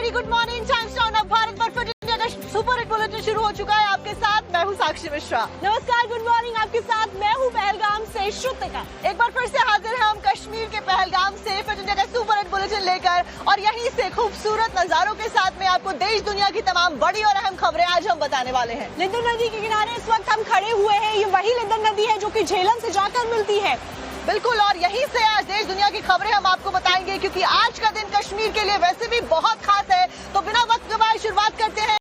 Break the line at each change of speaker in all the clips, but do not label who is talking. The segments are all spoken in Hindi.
Very good morning. Times now अब भारत पर फिट इंडिया का सुपर हिट बुलेटिन शुरू हो चुका है। आपके साथ मैं हूं साक्षी मिश्रा।
नमस्कार, गुड मॉर्निंग। आपके साथ मैं हूं पहलगाम से श्रुतिका।
एक बार फिर से हाजिर हैं हम कश्मीर के पहलगाम से फिट इंडिया का सुपर हिट बुलेटिन लेकर, और यहीं से खूबसूरत नजारों के साथ में आपको देश दुनिया की तमाम बड़ी और अहम खबरें आज हम बताने वाले हैं।
लिंदर नदी के किनारे इस वक्त हम खड़े हुए हैं। ये वही लिंदर नदी है जो कि झेलम से जाकर मिलती है।
बिल्कुल, और यहीं से आज देश दुनिया की खबरें हम आपको बताएंगे, क्योंकि आज का दिन कश्मीर के लिए वैसे भी बहुत खास है। तो बिना वक्त गवाए शुरुआत करते हैं,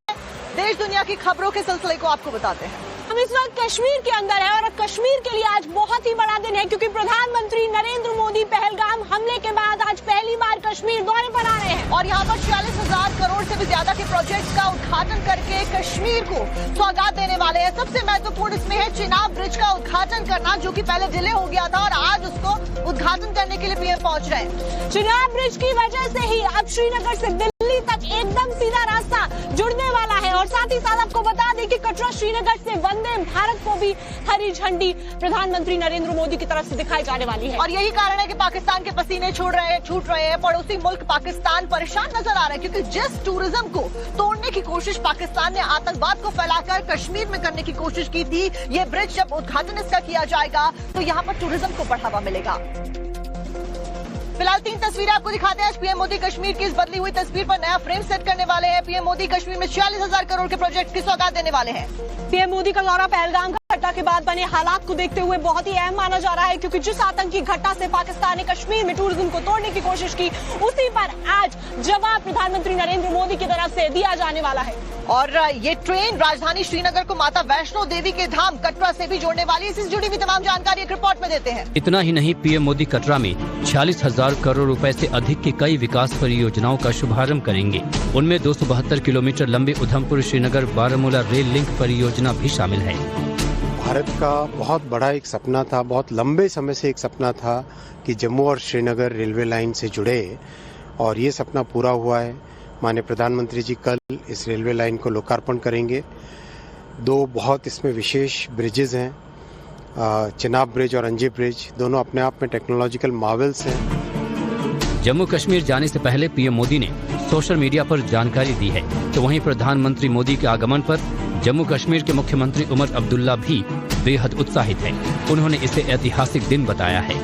देश दुनिया की खबरों के सिलसिले को आपको बताते हैं।
हम इस वक्त कश्मीर के अंदर है और कश्मीर के लिए आज बहुत ही बड़ा दिन है, क्योंकि प्रधानमंत्री नरेंद्र मोदी पहलगाम हमले के बाद आज पहली बार कश्मीर दौरे पर आ रहे हैं
और यहाँ पर 46,000 करोड़ से भी ज्यादा के प्रोजेक्ट्स का उद्घाटन करके कश्मीर को सौगात देने वाले हैं। सबसे महत्वपूर्ण इसमें है चिनाब ब्रिज का उद्घाटन करना, जो कि पहले डिले हो गया था और आज उसको उद्घाटन करने के लिए पीएम पहुंच रहे हैं।
चिनाब ब्रिज की वजह से ही अब श्रीनगर से दिल्ली तक एकदम सीधा रास्ता जुड़ने वाला है। और साथ ही साथ आपको बता दें कि कटरा श्रीनगर से वंदे भारत को भी हरी झंडी प्रधानमंत्री नरेंद्र मोदी की तरफ से दिखाई जाने वाली है।
और यही कारण है कि पाकिस्तान के पसीने छूट रहे हैं। पड़ोसी मुल्क पाकिस्तान परेशान नजर आ रहा है, क्योंकि जिस टूरिज्म को तोड़ने की कोशिश पाकिस्तान ने आतंकवाद को फैलाकर कश्मीर में करने की कोशिश की थी, ये ब्रिज जब उद्घाटन इसका किया जाएगा तो यहाँ पर टूरिज्म को बढ़ावा मिलेगा। फिलहाल 3 तस्वीरें आपको दिखाते हैं। आज पीएम मोदी कश्मीर की इस बदली हुई तस्वीर पर नया फ्रेम सेट करने वाले हैं। पीएम मोदी कश्मीर में 46,000 करोड़ के प्रोजेक्ट की सौगात देने वाले हैं।
पीएम मोदी का दौरा पहलगाम घटना के बाद बने हालात को देखते हुए बहुत ही अहम माना जा रहा है, क्योंकि जिस आतंकी घटना से पाकिस्तान ने कश्मीर में टूरिज्म को तोड़ने की कोशिश की, उसी पर आज जवाब प्रधानमंत्री नरेंद्र मोदी की तरफ से दिया जाने वाला है।
और ये ट्रेन राजधानी श्रीनगर को माता वैष्णो देवी के धाम कटरा से भी जोड़ने वाली है। इससे जुड़ी हुई तमाम जानकारी एक रिपोर्ट में देते हैं।
इतना ही नहीं, पीएम मोदी कटरा में 46,000 करोड़ रुपए से अधिक की कई विकास परियोजनाओं का शुभारंभ करेंगे। उनमें 272 किलोमीटर लंबे उधमपुर श्रीनगर बारामूला रेल लिंक परियोजना भी शामिल है।
भारत का बहुत बड़ा एक सपना था, बहुत लंबे समय से एक सपना था कि जम्मू और श्रीनगर रेलवे लाइन से जुड़े, और ये सपना पूरा हुआ है। माननीय प्रधानमंत्री जी कल इस रेलवे लाइन को लोकार्पण करेंगे। 2 बहुत इसमें विशेष ब्रिजेज हैं, चिनाब ब्रिज और अंजी ब्रिज, दोनों अपने आप में टेक्नोलॉजिकल मार्वल्स हैं।
जम्मू कश्मीर जाने से पहले पीएम मोदी ने सोशल मीडिया पर जानकारी दी है, तो वहीं प्रधानमंत्री मोदी के आगमन पर जम्मू कश्मीर के मुख्यमंत्री उमर अब्दुल्ला भी बेहद उत्साहित है। उन्होंने इसे ऐतिहासिक दिन बताया है।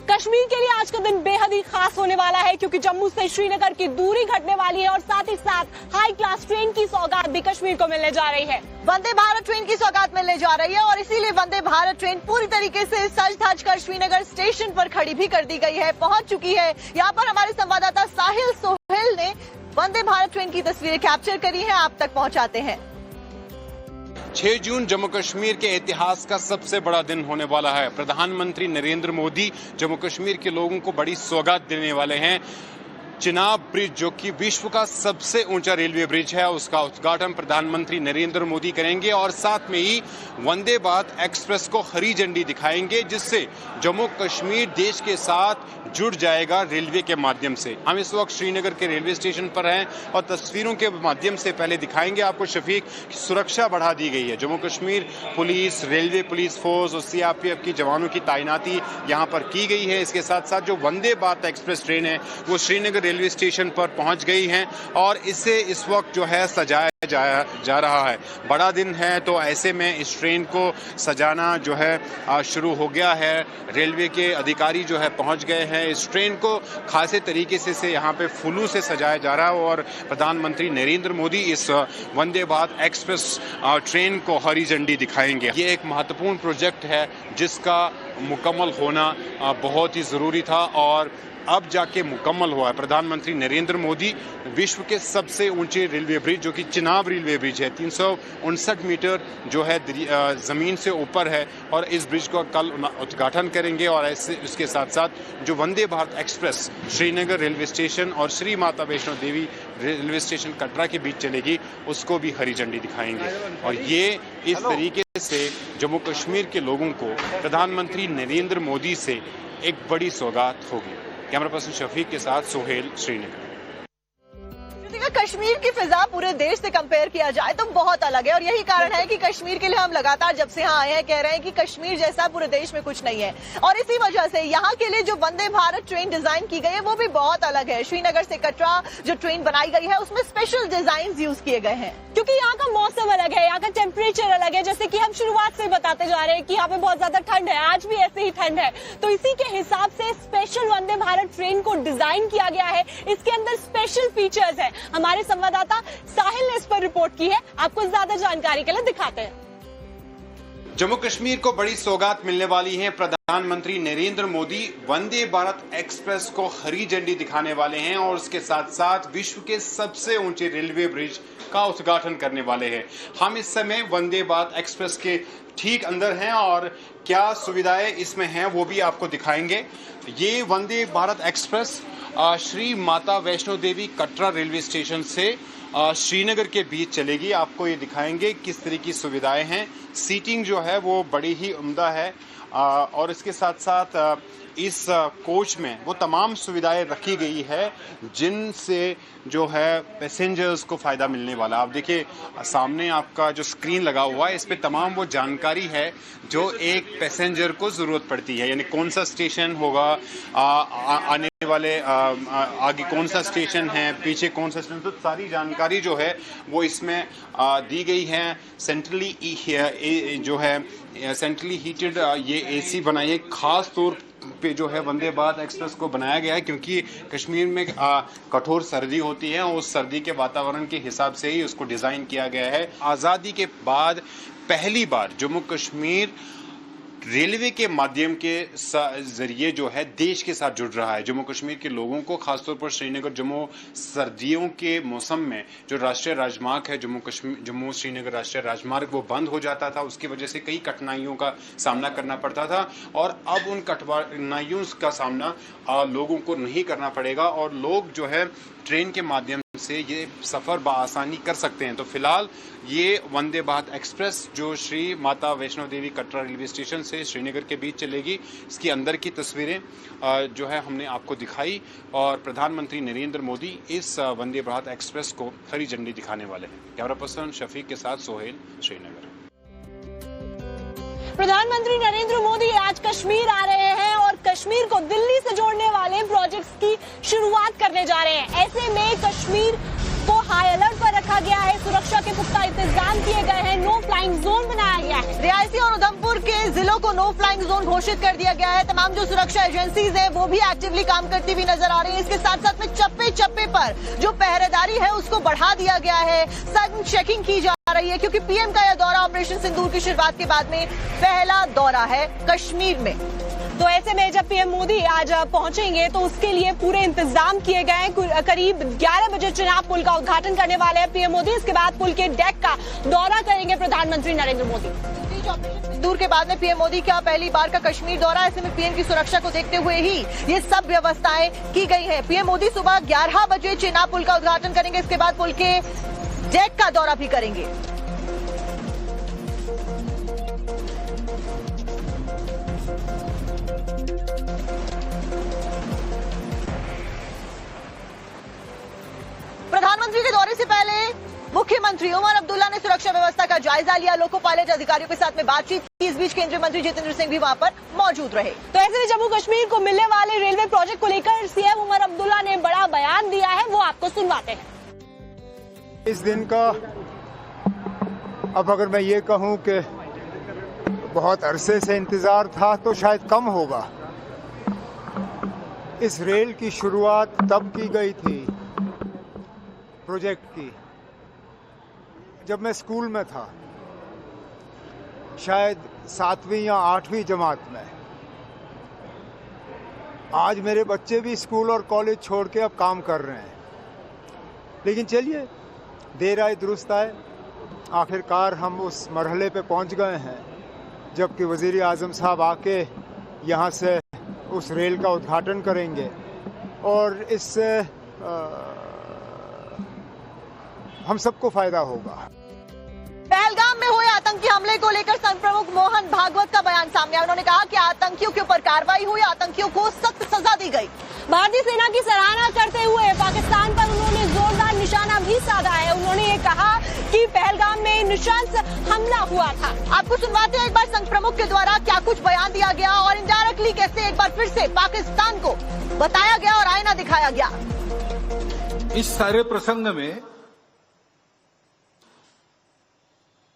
कश्मीर के लिए आज का दिन बेहद ही खास होने वाला है, क्योंकि जम्मू से श्रीनगर की दूरी घटने वाली है और साथ ही साथ हाई क्लास ट्रेन की सौगात भी कश्मीर को मिलने जा रही है।
वंदे भारत ट्रेन की सौगात मिलने जा रही है और इसीलिए वंदे भारत ट्रेन पूरी तरीके से सज धज कर श्रीनगर स्टेशन पर खड़ी भी कर दी गई है, पहुंच चुकी है। यहाँ पर हमारे संवाददाता साहिल सोहेल ने वंदे भारत ट्रेन की तस्वीरें कैप्चर करी है, आप तक पहुँचाते हैं।
6 जून जम्मू कश्मीर के इतिहास का सबसे बड़ा दिन होने वाला है। प्रधानमंत्री नरेंद्र मोदी जम्मू कश्मीर के लोगों को बड़ी सौगात देने वाले हैं। चिनाब ब्रिज, जो कि विश्व का सबसे ऊंचा रेलवे ब्रिज है, उसका उद्घाटन प्रधानमंत्री नरेंद्र मोदी करेंगे और साथ में ही वंदे भारत एक्सप्रेस को हरी झंडी दिखाएंगे, जिससे जम्मू कश्मीर देश के साथ जुड़ जाएगा रेलवे के माध्यम से। हम इस वक्त श्रीनगर के रेलवे स्टेशन पर हैं और तस्वीरों के माध्यम से पहले दिखाएंगे आपको शफीक, सुरक्षा बढ़ा दी गई है। Jammu Kashmir police, railway police force और सीआरपीएफ की जवानों की तैनाती यहाँ पर की गई है। इसके साथ साथ जो वंदे भारत एक्सप्रेस ट्रेन है वो श्रीनगर रेलवे स्टेशन पर पहुंच गई हैं और इसे इस वक्त जो है सजाया जा रहा है। बड़ा दिन है तो ऐसे में इस ट्रेन को सजाना जो है शुरू हो गया है। रेलवे के अधिकारी जो है पहुंच गए हैं। इस ट्रेन को खासे तरीके से यहाँ पे फूलों से सजाया जा रहा है और प्रधानमंत्री नरेंद्र मोदी इस वंदे भारत एक्सप्रेस ट्रेन को हरी झंडी दिखाएंगे। ये एक महत्वपूर्ण प्रोजेक्ट है जिसका मुकम्मल होना बहुत ही ज़रूरी था और अब जाके मुकम्मल हुआ है। प्रधानमंत्री नरेंद्र मोदी विश्व के सबसे ऊंचे रेलवे ब्रिज, जो कि चिनाब रेलवे ब्रिज है, 359 मीटर जो है ज़मीन से ऊपर है, और इस ब्रिज को कल उद्घाटन करेंगे। और ऐसे उसके साथ साथ जो Vande Bharat express Srinagar railway station और श्री माता वैष्णो देवी रेलवे स्टेशन कटरा के बीच चलेगी, उसको भी हरी झंडी दिखाएंगे। और ये इस तरीके से जम्मू कश्मीर के लोगों को प्रधानमंत्री नरेंद्र मोदी से एक बड़ी सौगात होगी। कैमरा पर्सन शफीक के साथ सोहेल, श्रीनगर।
कश्मीर की फिजा पूरे देश से कंपेयर किया जाए तो बहुत अलग है और यही कारण है कि कश्मीर के लिए हम लगातार जब से यहाँ आए हैं कह रहे हैं कि कश्मीर जैसा पूरे देश में कुछ नहीं है। और इसी वजह से यहाँ के लिए जो वंदे भारत ट्रेन डिजाइन की गई है वो भी बहुत अलग है। श्रीनगर से कटरा जो ट्रेन बनाई गई है उसमें स्पेशल डिजाइन यूज किए गए हैं
क्योंकि यहाँ का मौसम अलग है, यहाँ का टेम्परेचर अलग है। जैसे कि हम शुरुआत से बताते जा रहे हैं कि यहाँ पे बहुत ज्यादा ठंड है, आज भी ऐसे ही ठंड है, तो इसी के हिसाब से स्पेशल वंदे भारत ट्रेन को डिजाइन किया गया है। इसके अंदर स्पेशल फीचर्स है। हमारे संवाददाता साहिल ने इस पर रिपोर्ट की है, आपको ज्यादा जानकारी के लिए दिखाते हैं।
जम्मू कश्मीर को बड़ी सौगात मिलने वाली है। प्रधानमंत्री नरेंद्र मोदी वंदे भारत एक्सप्रेस को हरी झंडी दिखाने वाले हैं और उसके साथ साथ विश्व के सबसे ऊंचे रेलवे ब्रिज का उद्घाटन करने वाले हैं। हम इस समय वंदे भारत एक्सप्रेस के ठीक अंदर हैं और क्या सुविधाएं इसमें हैं वो भी आपको दिखाएंगे। ये वंदे Bharat express Shri Mata Vaishno Devi Katra railway station से श्रीनगर के बीच चलेगी। आपको ये दिखाएंगे किस तरह की सुविधाएं हैं। सीटिंग जो है वो बड़ी ही उम्दा है और इसके साथ साथ इस कोच में वो तमाम सुविधाएं रखी गई है जिनसे जो है पैसेंजर्स को फ़ायदा मिलने वाला। आप देखिए सामने आपका जो स्क्रीन लगा हुआ है इस पे तमाम वो जानकारी है जो एक पैसेंजर को ज़रूरत पड़ती है, यानी कौन सा स्टेशन होगा, आने वाले आगे कौन सा स्टेशन है, पीछे कौन सा स्टेशन, तो सारी जानकारी जो है वो इसमें दी गई है। सेंट्रली जो है सेंट्रली हीटेड ये एसी बनाई है, खास तौर पे जो है वंदे भारत एक्सप्रेस को बनाया गया है क्योंकि कश्मीर में कठोर सर्दी होती है और उस सर्दी के वातावरण के हिसाब से ही उसको डिज़ाइन किया गया है। आज़ादी के बाद पहली बार जम्मू कश्मीर रेलवे के माध्यम के जरिए जो है देश के साथ जुड़ रहा है। जम्मू कश्मीर के लोगों को खासतौर पर श्रीनगर जम्मू सर्दियों के मौसम में जो राष्ट्रीय राजमार्ग है जम्मू श्रीनगर राष्ट्रीय राजमार्ग वो बंद हो जाता था, उसकी वजह से कई कठिनाइयों का सामना करना पड़ता था और अब उन कठिनाइयों का सामना लोगों को नहीं करना पड़ेगा और लोग जो है ट्रेन के माध्यम से ये सफ़र बआसानी कर सकते हैं। तो फिलहाल ये वंदे भारत एक्सप्रेस जो श्री माता वैष्णो देवी कटरा रेलवे स्टेशन से श्रीनगर के बीच चलेगी, इसकी अंदर की तस्वीरें जो है हमने आपको दिखाई और प्रधानमंत्री नरेंद्र मोदी इस वंदे भारत एक्सप्रेस को हरी झंडी दिखाने वाले हैं। कैमरा पर्सन शफीक के साथ सोहेल, श्रीनगर।
प्रधानमंत्री नरेंद्र मोदी आज कश्मीर आ रहे हैं और कश्मीर को दिल्ली से जोड़ने वाले प्रोजेक्ट्स की शुरुआत करने जा रहे हैं। ऐसे में कश्मीर को हाई अलर्ट पर रखा गया है, सुरक्षा के पुख्ता इंतजाम किए गए हैं, नो फ्लाइंग जोन बनाया गया है।
रियासी और उधमपुर के जिलों को नो फ्लाइंग जोन घोषित कर दिया गया है। तमाम जो सुरक्षा एजेंसीज हैं वो भी एक्टिवली काम करती हुई नजर आ रही है। इसके साथ साथ में चप्पे चप्पे पर जो पहरेदारी है उसको बढ़ा दिया गया है, सघन चेकिंग की जा रही है क्योंकि पीएम का यह दौरा ऑपरेशन सिंदूर की शुरुआत के बाद में पहला दौरा है कश्मीर में।
तो ऐसे में जब पीएम मोदी आज पहुंचेंगे तो उसके लिए पूरे इंतजाम किए गए हैं। करीब 11 बजे चिनाब पुल का उद्घाटन करने वाले हैं पीएम मोदी। इसके बाद पुल के डेक का दौरा करेंगे प्रधानमंत्री नरेंद्र मोदी।
सिंदूर के बाद में पीएम मोदी का पहली बार का कश्मीर दौरा, ऐसे में पीएम की सुरक्षा को देखते हुए ही ये सब व्यवस्थाएं की गई है। पीएम मोदी सुबह 11 बजे चिनाब पुल का उद्घाटन करेंगे, इसके बाद पुल के डेक का दौरा भी करेंगे। प्रधानमंत्री के दौरे से पहले मुख्यमंत्री उमर अब्दुल्ला ने सुरक्षा व्यवस्था का जायजा लिया, लोको पायलट अधिकारियों के साथ में बातचीत की। इस बीच केंद्रीय मंत्री जितेंद्र सिंह भी वहां पर मौजूद रहे।
तो ऐसे में जम्मू कश्मीर को मिलने वाले रेलवे प्रोजेक्ट को लेकर सीएम उमर अब्दुल्ला ने बड़ा बयान दिया है, वो आपको सुनवाते हैं।
इस दिन का अब अगर मैं ये कहूं कि बहुत अरसे से इंतजार था तो शायद कम होगा। इस रेल की शुरुआत तब की गई थी प्रोजेक्ट की जब मैं स्कूल में था, शायद 7वीं या 8वीं जमात में। आज मेरे बच्चे भी स्कूल और कॉलेज छोड़ के अब काम कर रहे हैं, लेकिन चलिए देर आए दुरुस्त आए, आखिरकार हम उस मरहले पे पहुंच गए हैं जबकि वज़ीर आज़म साहब आके यहाँ से उस रेल का उद्घाटन करेंगे और इससे हम सबको फायदा होगा।
पहलगाम में हुए आतंकी हमले को लेकर संघ प्रमुख मोहन भागवत का बयान सामने आया। उन्होंने कहा कि आतंकियों के ऊपर कार्रवाई हुई, आतंकियों को सख्त सजा दी गई।
भारतीय सेना की सराहना करते हुए पाकिस्तान पर उन्होंने जोरदार निशाना भी साधा है। उन्होंने ये कहा कि पहलगाम में नृशंस हमला हुआ था।
आपको सुनवाते हैं एक बार संघ प्रमुख के द्वारा क्या कुछ बयान दिया गया और इनडायरेक्टली कैसे एक बार फिर से पाकिस्तान को बताया गया और आईना दिखाया गया।
इस सारे प्रसंग में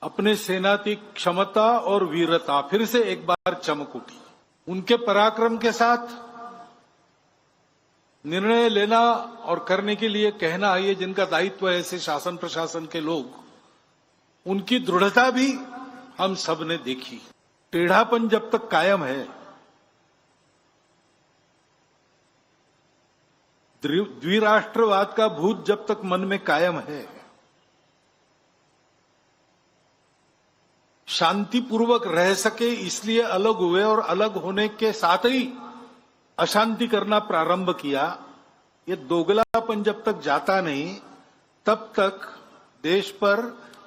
अपने सेना की क्षमता और वीरता फिर से एक बार चमक उठी। उनके पराक्रम के साथ निर्णय लेना और करने के लिए कहना, ये जिनका दायित्व है ऐसे शासन प्रशासन के लोग, उनकी दृढ़ता भी हम सब ने देखी। टेढ़ापन जब तक कायम है, द्विराष्ट्रवाद का भूत जब तक मन में कायम है, शांतिपूर्वक रह सके इसलिए अलग हुए और अलग होने के साथ ही अशांति करना प्रारंभ किया। ये दोगलापन जब तक जाता नहीं तब तक देश पर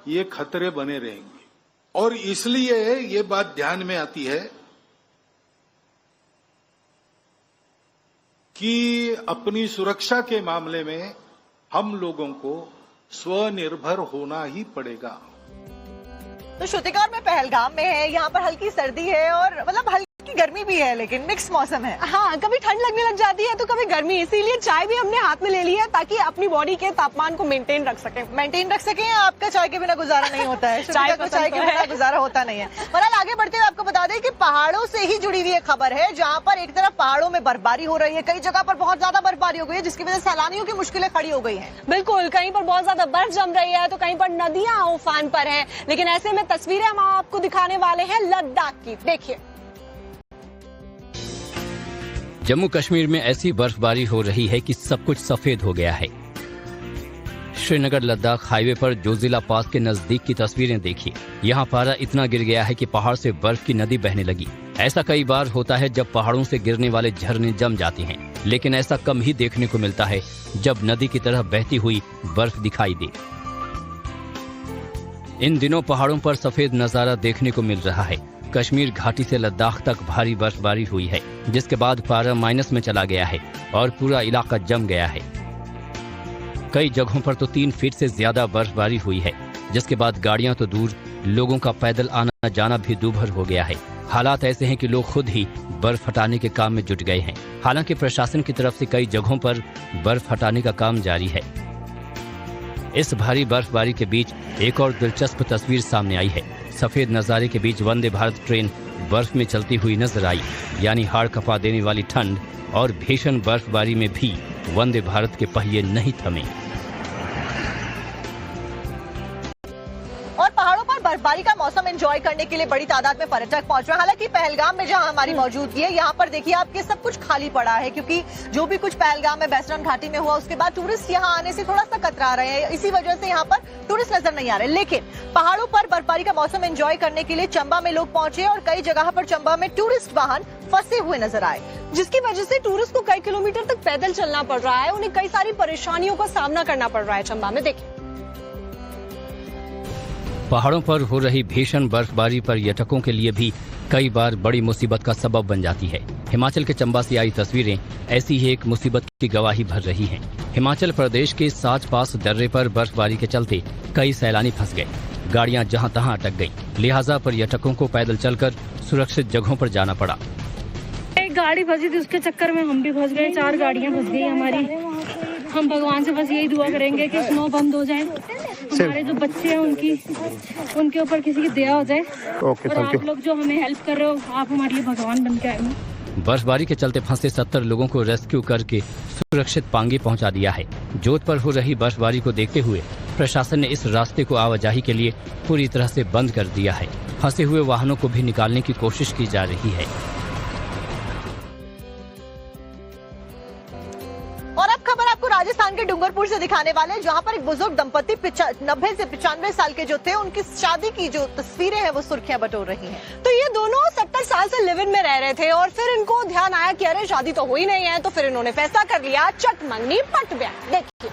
ये खतरे बने रहेंगे। और इसलिए ये बात ध्यान में आती है कि अपनी सुरक्षा के मामले में हम लोगों को स्वनिर्भर होना ही पड़ेगा।
तो श्रुतिकार में पहलगाम में है, यहाँ पर हल्की सर्दी है और मतलब हल्की गर्मी भी है, लेकिन मिक्स मौसम है।
हाँ, कभी ठंड लगने लग जाती है तो कभी गर्मी, इसीलिए चाय भी हमने हाथ में ले ली है ताकि अपनी बॉडी के तापमान को मेंटेन रख सके। आपका चाय के बिना गुजारा नहीं होता है। चाय के बिना गुजारा होता नहीं है। बहरहाल आगे बढ़ते हुए आपको बता दें कि पहाड़ों से ही जुड़ी हुई एक खबर है, जहाँ पर एक तरफ पहाड़ों में बर्फबारी हो रही है, कई जगह पर बहुत ज्यादा बर्फबारी हो गई है, जिसकी वजह से सैलानियों की मुश्किलें खड़ी हो गई है। बिल्कुल, कहीं पर बहुत ज्यादा बर्फ जम रही है तो कहीं पर नदियां उफान पर है। लेकिन ऐसे में तस्वीरें हम आपको दिखाने वाले हैं लद्दाख की। देखिए,
जम्मू कश्मीर में ऐसी बर्फबारी हो रही है कि सब कुछ सफेद हो गया है। श्रीनगर लद्दाख हाईवे पर जोजिला पास के नजदीक की तस्वीरें देखिए। यहाँ पारा इतना गिर गया है कि पहाड़ से बर्फ की नदी बहने लगी। ऐसा कई बार होता है जब पहाड़ों से गिरने वाले झरने जम जाते हैं, लेकिन ऐसा कम ही देखने को मिलता है जब नदी की तरह बहती हुई बर्फ दिखाई दे। इन दिनों पहाड़ों पर सफेद नजारा देखने को मिल रहा है। कश्मीर घाटी से लद्दाख तक भारी बर्फबारी हुई है, जिसके बाद पारा माइनस में चला गया है और पूरा इलाका जम गया है। कई जगहों पर तो 3 फीट से ज्यादा बर्फबारी हुई है, जिसके बाद गाड़ियां तो दूर, लोगों का पैदल आना जाना भी दूभर हो गया है। हालात ऐसे हैं कि लोग खुद ही बर्फ हटाने के काम में जुट गए हैं। हालांकि प्रशासन की तरफ से कई जगहों पर बर्फ हटाने का काम जारी है। इस भारी बर्फबारी के बीच एक और दिलचस्प तस्वीर सामने आई है। सफेद नजारे के बीच वंदे भारत ट्रेन बर्फ में चलती हुई नजर आई, यानी हाड़ कपा देने वाली ठंड और भीषण बर्फबारी में भी वंदे भारत के पहिए नहीं थमे।
और पहाड़ों पर बर्फबारी का मौसम एंजॉय करने के लिए बड़ी तादाद में पर्यटक पहुंच रहे हैं। हालांकि पहलगाम में जहां हमारी मौजूदगी है, यहाँ पर देखिए आपके सब कुछ खाली पड़ा है, क्योंकि जो भी कुछ पहलगाम में बैसरन घाटी में हुआ उसके बाद टूरिस्ट यहाँ आने से थोड़ा सा कतरा रहे हैं। इसी वजह से यहाँ पर टूरिस्ट नजर नहीं आ रहे। लेकिन पहाड़ों पर बर्फबारी का मौसम एंजॉय करने के लिए चंबा में लोग पहुंचे और कई जगह पर चंबा में टूरिस्ट वाहन फंसे हुए नजर आए,
जिसकी वजह से टूरिस्ट को कई किलोमीटर तक पैदल चलना पड़ रहा है। उन्हें कई सारी परेशानियों का सामना करना पड़ रहा है। चंबा में देखिए,
पहाड़ों पर हो रही भीषण बर्फबारी पर्यटकों के लिए भी कई बार बड़ी मुसीबत का सबब बन जाती है। हिमाचल के चंबा से आई तस्वीरें ऐसी ही एक मुसीबत की गवाही भर रही हैं। हिमाचल प्रदेश के साच पास दर्रे पर बर्फबारी के चलते कई सैलानी फंस गए। गाड़ियां जहां तहां अटक गईं, लिहाजा पर्यटकों को पैदल चलकर सुरक्षित जगहों पर जाना पड़ा।
एक गाड़ी फंसी थी, उसके चक्कर में हम भी फंस गए। 4 गाड़ियां फंस गई हमारी। हम भगवान से बस यही दुआ करेंगे कि स्नो बंद हो जाए, हमारे जो बच्चे हैं उनके ऊपर किसी की दया हो जाए। और आप लोग जो हमें हेल्प कर रहे हो, आप हमारे लिए भगवान बन के आए।
बर्फबारी के चलते फंसे 70 लोगों को रेस्क्यू करके सुरक्षित पांगी पहुंचा दिया है। जोत पर हो रही बर्फबारी को देखते हुए प्रशासन ने इस रास्ते को आवाजाही के लिए पूरी तरह से बंद कर दिया है। फंसे हुए वाहनों को भी निकालने की कोशिश की जा रही है।
और अब खबर आपको राजस्थान के डूंगरपुर से दिखाने वाले हैं, जहां पर एक बुजुर्ग दंपति 90 से 95 साल के जो थे, उनकी शादी की जो तस्वीरें हैं वो सुर्खियां बटोर रही हैं।
तो ये दोनों 70 साल से लिव इन में रह रहे थे और फिर इनको ध्यान आया कि अरे शादी तो हुई नहीं है, तो फिर इन्होंने फैसला कर लिया चट मंगनी पट ब्याह। देखिए,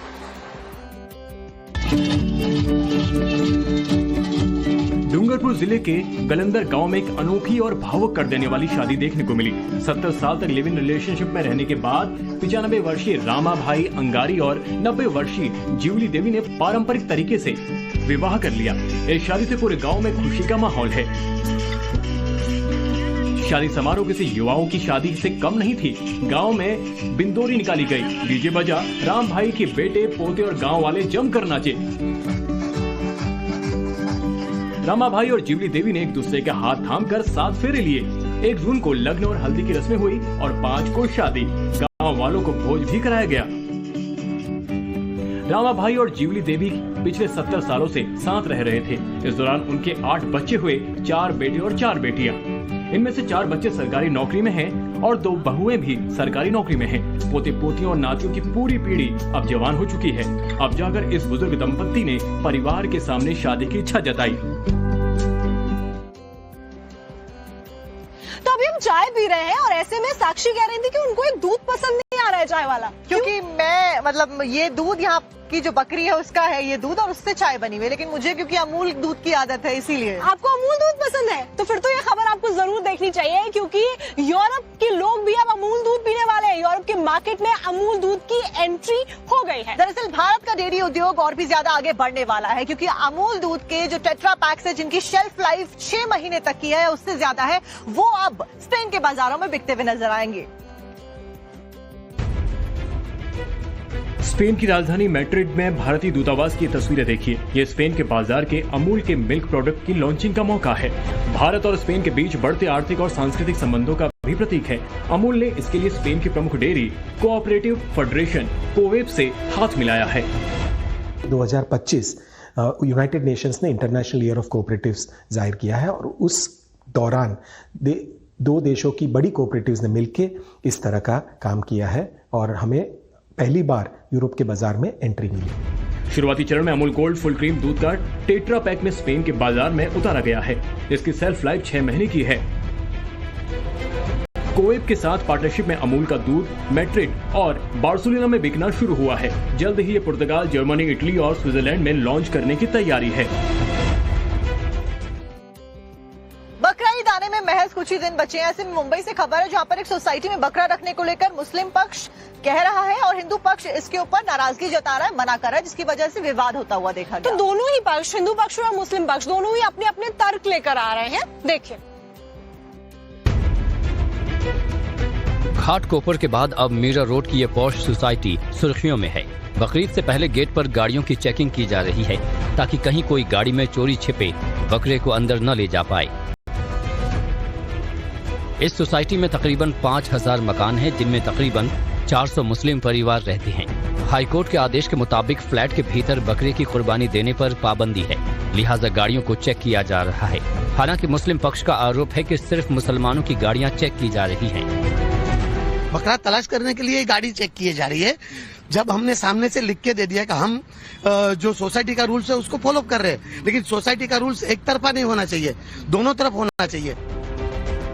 डूंगरपुर जबलपुर जिले के गलंदर गांव में एक अनोखी और भावुक कर देने वाली शादी देखने को मिली। 70 साल तक लिव इन रिलेशनशिप में रहने के बाद 95 वर्षीय रामा भाई अंगारी और 90 वर्षीय ज्यूली देवी ने पारंपरिक तरीके से विवाह कर लिया। इस शादी से पूरे गांव में खुशी का माहौल है। शादी समारोह किसी युवाओं की शादी से कम नहीं थी। गांव में बिंदोरी निकाली गई, डीजे बजा, राम भाई के बेटे पोते और गांव वाले जमकर नाचे। रामा भाई और ज्यूली देवी ने एक दूसरे के हाथ थामकर 7 फेरे लिए। 1 जून को लग्न और हल्दी की रस्में हुई और 5 को शादी। गांव वालों को भोज भी कराया गया। रामा भाई और ज्यूली देवी पिछले 70 सालों से साथ रह रहे थे। इस दौरान उनके 8 बच्चे हुए, 4 बेटे और 4 बेटियां। इनमें से 4 बच्चे सरकारी नौकरी में हैं और 2 बहुएं भी सरकारी नौकरी में हैं। पोते पोतियों और नातियों की पूरी पीढ़ी अब जवान हो चुकी है। अब जाकर इस बुजुर्ग दंपत्ति ने परिवार के सामने शादी की इच्छा जताई।
तो अभी हम चाय पी रहे हैं और ऐसे में साक्षी कह रही थी कि उनको एक दूध पसंद नहीं आ रहा है चाय वाला,
क्योंकि मैं मतलब ये दूध यहाँ की जो बकरी है उसका है ये दूध और उससे चाय बनी हुई, लेकिन मुझे क्योंकि अमूल दूध की आदत है इसीलिए।
आपको अमूल दूध पसंद है तो फिर तो ये खबर आपको जरूर देखनी चाहिए, क्योंकि यूरोप के लोग भी अब अमूल दूध पीने वाले हैं। यूरोप के मार्केट में अमूल दूध की एंट्री हो गई है।
दरअसल भारत का डेयरी उद्योग और भी ज्यादा आगे बढ़ने वाला है, क्योंकि अमूल दूध के जो टेट्रा पैक्स है जिनकी शेल्फ लाइफ 6 महीने तक की है उससे ज्यादा है, वो अब स्पेन के बाजारों में बिकते हुए नजर आएंगे।
स्पेन की राजधानी मैड्रिड में भारतीय दूतावास की तस्वीरें देखिए। ये स्पेन के बाजार के अमूल के मिल्क प्रोडक्ट की लॉन्चिंग का मौका है। भारत और स्पेन के बीच बढ़ते आर्थिक और सांस्कृतिक संबंधों का भी प्रतीक है। अमूल ने इसके लिए स्पेन की प्रमुख डेयरी कोऑपरेटिव फेडरेशन कोवेप से हाथ मिलाया है।
2025 यूनाइटेड नेशंस ने इंटरनेशनल ईयर ऑफ कोऑपरेटिव्स जाहिर किया है और उस दौरान 2 देशों की बड़ी कोऑपरेटिव्स ने मिलकर इस तरह का काम किया है और हमें पहली बार यूरोप के बाजार में एंट्री मिली।
शुरुआती चरण में अमूल गोल्ड फुल क्रीम दूध का टेट्रा पैक में स्पेन के बाजार में उतारा गया है। इसकी सेल्फ लाइफ 6 महीने की है। कोएप के साथ पार्टनरशिप में अमूल का दूध मैड्रिड और बार्सिलोना में बिकना शुरू हुआ है। जल्द ही ये पुर्तगाल, जर्मनी, इटली और स्विट्जरलैंड में लॉन्च करने की तैयारी है।
बकरा ईद आने में महज कुछ ही दिन बचे हैं। ऐसे में मुंबई से खबर है जहां पर एक सोसाइटी में बकरा रखने को लेकर मुस्लिम पक्ष कह रहा है और हिंदू पक्ष इसके ऊपर नाराजगी जता रहा है, मना कर रहा है, जिसकी वजह से विवाद होता हुआ देखा गया।
तो दोनों ही पक्ष, हिंदू पक्ष और मुस्लिम पक्ष, दोनों ही अपने अपने तर्क लेकर आ रहे हैं। देखिए,
घाटकोपर के बाद अब मीरा रोड की ये पॉश सोसाइटी सुर्खियों में है। बकरीद से पहले गेट पर गाड़ियों की चेकिंग की जा रही है ताकि कहीं कोई गाड़ी में चोरी छिपे बकरे को अंदर न ले जा पाए। इस सोसाइटी में तकरीबन 5000 मकान हैं, जिनमें तकरीबन 400 मुस्लिम परिवार रहते हैं। हाईकोर्ट के आदेश के मुताबिक फ्लैट के भीतर बकरे की कुर्बानी देने पर पाबंदी है, लिहाजा गाड़ियों को चेक किया जा रहा है। हालांकि मुस्लिम पक्ष का आरोप है कि सिर्फ मुसलमानों की गाड़ियां चेक की जा रही हैं।
बकरा तलाश करने के लिए गाड़ी चेक की जा रही है। जब हमने सामने से लिख के दे दिया कि हम जो सोसाइटी का रूल्स है उसको फॉलो कर रहे हैं, लेकिन सोसाइटी का रूल्स एक तरफा नहीं होना चाहिए, दोनों तरफ होना चाहिए।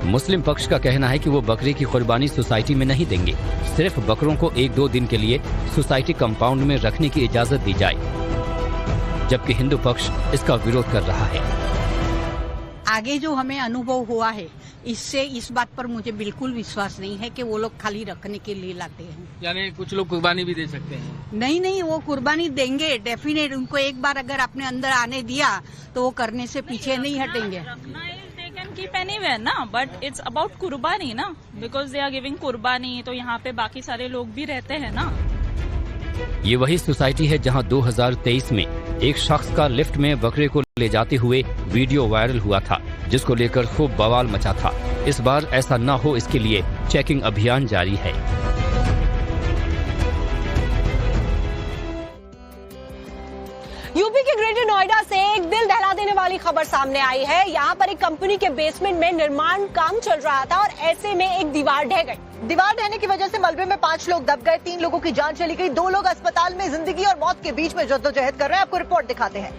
मुस्लिम पक्ष का कहना है कि वो बकरे की कुर्बानी सोसाइटी में नहीं देंगे, सिर्फ बकरों को 1-2 दिन के लिए सोसाइटी कंपाउंड में रखने की इजाजत दी जाए, जबकि हिंदू पक्ष इसका विरोध कर रहा है।
आगे जो हमें अनुभव हुआ है इससे इस बात पर मुझे बिल्कुल विश्वास नहीं है कि वो लोग खाली रखने के लिए लाते हैं।
यानी कुछ लोग कुर्बानी भी दे सकते हैं?
नहीं, वो कुर्बानी देंगे डेफिनेट। उनको एक बार अगर आपने अंदर आने दिया तो वो करने से पीछे नहीं हटेंगे।
keep anywhere ना, but it's about कुर्बानी ना, because they are giving कुर्बानी, तो यहाँ पे बाकी सारे लोग भी रहते हैं ना।
ये वही सोसाइटी है जहां 2023 में एक शख्स का लिफ्ट में बकरे को ले जाते हुए वीडियो वायरल हुआ था, जिसको लेकर खूब बवाल मचा था। इस बार ऐसा न हो इसके लिए चेकिंग अभियान जारी है।
यूपी के ग्रेटर नोएडा से एक दिल दहला देने वाली खबर सामने आई है। यहाँ पर एक कंपनी के बेसमेंट में निर्माण काम चल रहा था और ऐसे में एक दीवार ढह गई।
दीवार ढहने की वजह से मलबे में 5 लोग दब गए, 3 लोगों की जान चली गई, 2 लोग अस्पताल में जिंदगी और मौत के बीच में जद्दोजहद कर रहे हैं। आपको रिपोर्ट दिखाते हैं।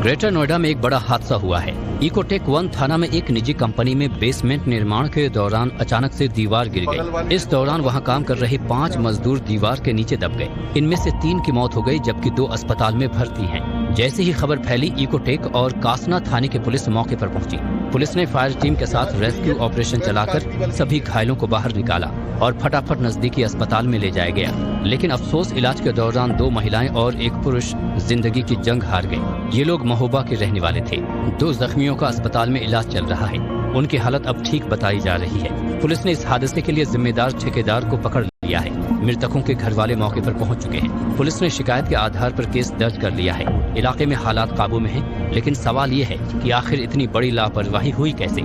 ग्रेटर नोएडा में एक बड़ा हादसा हुआ है। इकोटेक 1 थाना में एक निजी कंपनी में बेसमेंट निर्माण के दौरान अचानक से दीवार गिर गई। इस दौरान वहां काम कर रहे 5 मजदूर दीवार के नीचे दब गए। इनमें से 3 की मौत हो गई, जबकि 2 अस्पताल में भर्ती हैं। जैसे ही खबर फैली, इकोटेक और कासना थाने की पुलिस मौके पर पहुंची। पुलिस ने फायर टीम के साथ रेस्क्यू ऑपरेशन चलाकर सभी घायलों को बाहर निकाला और फटाफट नजदीकी अस्पताल में ले जाया गया। लेकिन अफसोस, इलाज के दौरान 2 महिलाएं और 1 पुरुष जिंदगी की जंग हार गए। ये लोग महोबा के रहने वाले थे। 2 जख्मियों का अस्पताल में इलाज चल रहा है। उनकी हालत अब ठीक बताई जा रही है। पुलिस ने इस हादसे के लिए जिम्मेदार ठेकेदार को पकड़ लिया है। मृतकों के घर वाले मौके पर पहुंच चुके हैं। पुलिस ने शिकायत के आधार पर केस दर्ज कर लिया है। इलाके में हालात काबू में हैं, लेकिन सवाल ये है कि आखिर इतनी बड़ी लापरवाही हुई कैसे?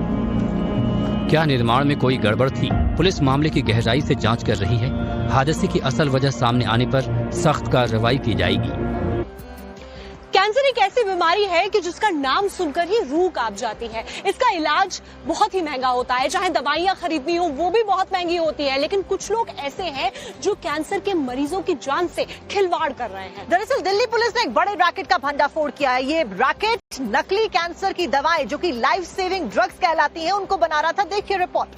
क्या निर्माण में कोई गड़बड़ थी? पुलिस मामले की गहराई से जांच कर रही है। हादसे की असल वजह सामने आने पर सख्त कार्रवाई की जाएगी।
कैंसर एक ऐसी बीमारी है कि जिसका नाम सुनकर ही रूह कांप जाती है। इसका इलाज बहुत ही महंगा होता है, चाहे दवाइयां खरीदनी हो वो भी बहुत महंगी होती है। लेकिन कुछ लोग ऐसे हैं जो कैंसर के मरीजों की जान से खिलवाड़ कर रहे हैं।
दरअसल दिल्ली पुलिस ने एक बड़े रैकेट का भंडाफोड़ किया है। ये रैकेट नकली कैंसर की दवाएं, जो कि लाइफ सेविंग ड्रग्स कहलाती हैं, उनको बना रहा था। देखिए रिपोर्ट।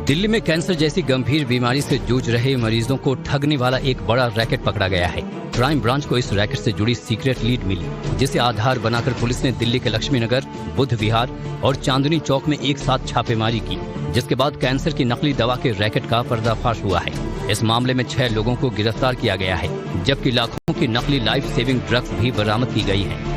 दिल्ली में कैंसर जैसी गंभीर बीमारी से जूझ रहे मरीजों को ठगने वाला एक बड़ा रैकेट पकड़ा गया है। क्राइम ब्रांच को इस रैकेट से जुड़ी सीक्रेट लीड मिली, जिसे आधार बनाकर पुलिस ने दिल्ली के लक्ष्मी नगर, बुद्ध विहार और चांदनी चौक में एक साथ छापेमारी की, जिसके बाद कैंसर की नकली दवा के रैकेट का पर्दाफाश हुआ है। इस मामले में 6 लोगों को गिरफ्तार किया गया है, जबकि लाखों की नकली लाइफ सेविंग ड्रग्स भी बरामद की गई है।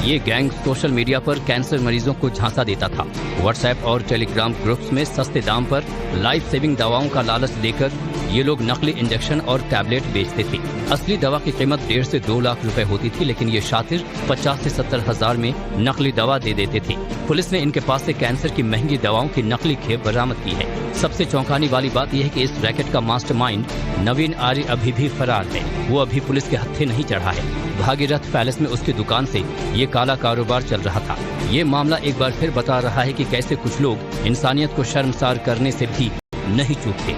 ये गैंग सोशल मीडिया पर कैंसर मरीजों को झांसा देता था। व्हाट्सएप और टेलीग्राम ग्रुप्स में सस्ते दाम पर लाइफ सेविंग दवाओं का लालच देकर ये लोग नकली इंजेक्शन और टैबलेट बेचते थे। असली दवा की कीमत 1.5 से 2 लाख रुपए होती थी, लेकिन ये शातिर 50 से 70 हजार में नकली दवा दे देते थे। पुलिस ने इनके पास से कैंसर की महंगी दवाओं की नकली खेप बरामद की है। सबसे चौंकाने वाली बात यह है कि इस रैकेट का मास्टरमाइंड नवीन आर्य अभी भी फरार है। वो अभी पुलिस के हत्थे नहीं चढ़ा है। भागीरथ पैलेस में उसकी दुकान से ये काला कारोबार चल रहा था। ये मामला एक बार फिर बता रहा है कि कैसे कुछ लोग इंसानियत को शर्मसार करने से भी नहीं चूकते।